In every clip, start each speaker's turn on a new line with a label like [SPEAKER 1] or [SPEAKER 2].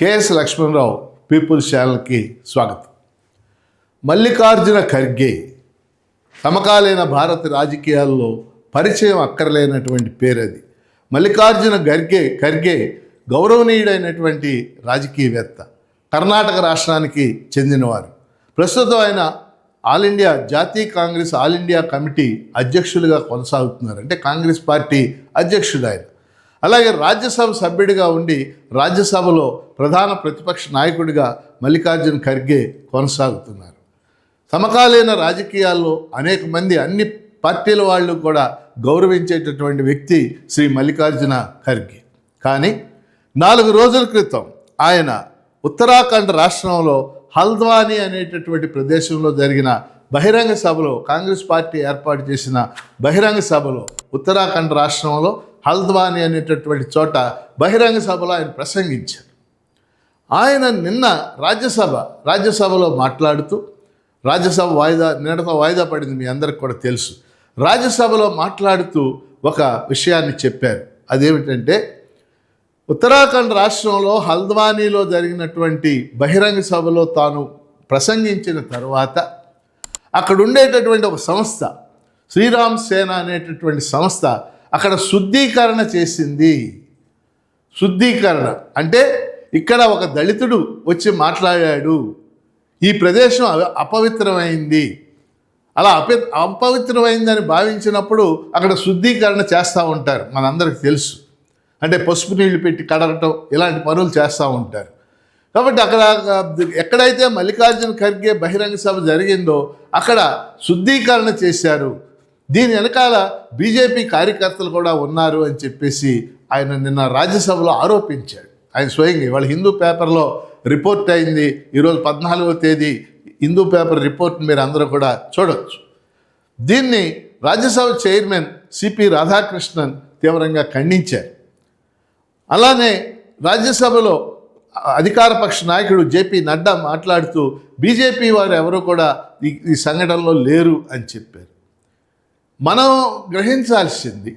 [SPEAKER 1] KS Lakshmanarao peoples ఛానల్కి స్వాగతం. మల్లికార్జున ఖర్గే సమకాలీన భారత రాజకీయాల్లో పరిచయం అక్కర్లేనటువంటి పేరు అది. మల్లికార్జున ఖర్గే గౌరవనీయుడైనటువంటి రాజకీయవేత్త, కర్ణాటక రాష్ట్రానికి చెందినవారు. ప్రస్తుతం ఆయన ఆల్ ఇండియా జాతీయ కాంగ్రెస్ ఆల్ ఇండియా కమిటీ అధ్యక్షులుగా కొనసాగుతున్నారు. అంటే కాంగ్రెస్ పార్టీ అధ్యక్షుడు ఆయన. అలాగే రాజ్యసభ సభ్యుడిగా ఉండి రాజ్యసభలో ప్రధాన ప్రతిపక్ష నాయకుడిగా మల్లికార్జున ఖర్గే కొనసాగుతున్నారు. సమకాలీన రాజకీయాల్లో అనేక మంది అన్ని పార్టీల వాళ్ళు కూడా గౌరవించేటటువంటి వ్యక్తి శ్రీ మల్లికార్జున ఖర్గే. కానీ 4 రోజుల క్రితం ఆయన ఉత్తరాఖండ్ రాష్ట్రంలో హల్ద్వానీ అనేటటువంటి ప్రదేశంలో జరిగిన బహిరంగ సభలో, కాంగ్రెస్ పార్టీ ఏర్పాటు చేసిన బహిరంగ సభలో, ఉత్తరాఖండ్ రాష్ట్రంలో హల్ద్వానీ అనేటటువంటి చోట బహిరంగ సభలో ఆయన ప్రసంగించారు. ఆయన నిన్న రాజ్యసభలో మాట్లాడుతూ, రాజ్యసభ నిన్నటితో వాయిదా పడింది, మీ అందరికి కూడా తెలుసు. రాజ్యసభలో మాట్లాడుతూ ఒక విషయాన్ని చెప్పారు. అదేమిటంటే, ఉత్తరాఖండ్ రాష్ట్రంలో హల్ద్వానీలో జరిగినటువంటి బహిరంగ సభలో తాను ప్రసంగించిన తర్వాత అక్కడ ఉండేటటువంటి ఒక సంస్థ, శ్రీరామ్ సేన అనేటటువంటి సంస్థ అక్కడ శుద్ధీకరణ చేసింది. శుద్ధీకరణ అంటే ఇక్కడ ఒక దళితుడు వచ్చి మాట్లాడాడు, ఈ ప్రదేశం అపవిత్రమైంది, అలా అపవిత్రమైందని భావించినప్పుడు అక్కడ శుద్ధీకరణ చేస్తూ ఉంటారు, మనందరికి తెలుసు. అంటే పసుపు నీళ్లు పెట్టి కడగటం, ఇలాంటి పనులు చేస్తూ ఉంటారు. కాబట్టి అక్కడ ఎక్కడైతే మల్లికార్జున ఖర్గే బహిరంగ సభ జరిగిందో అక్కడ శుద్ధీకరణ చేశారు. దీని వెనకాల బీజేపీ కార్యకర్తలు కూడా ఉన్నారు అని చెప్పేసి ఆయన నిన్న రాజ్యసభలో ఆరోపించాడు. ఆయన స్వయంగా ఇవాళ హిందూ పేపర్లో రిపోర్ట్ అయింది. ఈరోజు 14వ తేదీ హిందూ పేపర్ రిపోర్ట్ మీరు అందరూ కూడా చూడవచ్చు. దీన్ని రాజ్యసభ చైర్మన్ సిపి రాధాకృష్ణన్ తీవ్రంగా ఖండించారు. అలానే రాజ్యసభలో అధికార పక్ష నాయకుడు జేపీ నడ్డా మాట్లాడుతూ బీజేపీ వారు ఎవరు కూడా ఈ సంఘటనలో లేరు అని చెప్పారు. మనం గ్రహించాల్సింది,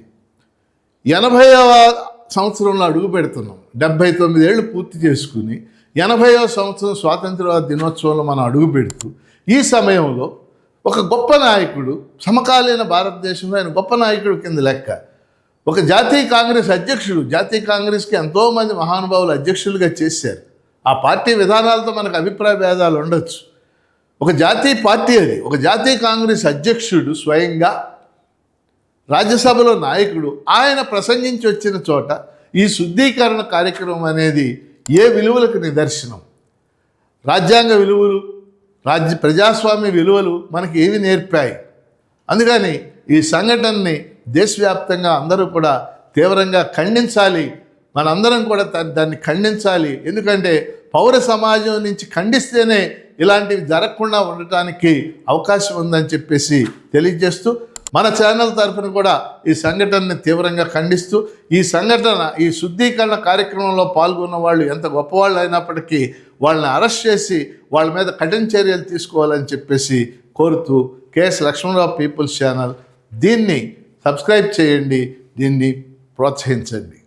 [SPEAKER 1] 80వ సంవత్సరంలో అడుగు పెడుతున్నాం. 79 ఏళ్ళు పూర్తి చేసుకుని 80వ సంవత్సరం స్వాతంత్ర దినోత్సవంలో మనం అడుగు పెడుతూ, ఈ సమయంలో ఒక గొప్ప నాయకుడు, సమకాలీన భారతదేశంలో ఆయన గొప్ప నాయకుడు కింద లెక్క, ఒక జాతీయ కాంగ్రెస్ అధ్యక్షుడు, జాతీయ కాంగ్రెస్కి ఎంతోమంది మహానుభావులు అధ్యక్షులుగా చేశారు. ఆ పార్టీ విధానాలతో మనకు అభిప్రాయ భేదాలు ఉండొచ్చు. ఒక జాతీయ పార్టీ అది, ఒక జాతీయ కాంగ్రెస్ అధ్యక్షుడు స్వయంగా రాజ్యసభలో నాయకుడు, ఆయన ప్రసంగించి వచ్చిన చోట ఈ శుద్ధీకరణ కార్యక్రమం అనేది ఏ విలువలకు నిదర్శనం? రాజ్యాంగ విలువలు, ప్రజాస్వామ్య విలువలు మనకి ఏవి నేర్పాయి? అందుకని ఈ సంఘటనని దేశవ్యాప్తంగా అందరూ కూడా తీవ్రంగా ఖండించాలి. మనందరం కూడా దాన్ని ఖండించాలి. ఎందుకంటే పౌర సమాజం నుంచి ఖండిస్తేనే ఇలాంటివి జరగకుండా ఉండటానికి అవకాశం ఉందని చెప్పేసి తెలియజేస్తూ, మన ఛానల్ తరఫున కూడా ఈ సంఘటనని తీవ్రంగా ఖండిస్తూ, ఈ శుద్ధీకరణ కార్యక్రమంలో పాల్గొన్న వాళ్ళు ఎంత గొప్పవాళ్ళు అయినప్పటికీ వాళ్ళని అరెస్ట్ చేసి వాళ్ళ మీద కఠిన చర్యలు తీసుకోవాలని చెప్పేసి కోరుతూ, కేఎస్ లక్ష్మణరావు పీపుల్స్ ఛానల్ దీన్ని సబ్స్క్రైబ్ చేయండి, దీన్ని ప్రోత్సహించండి.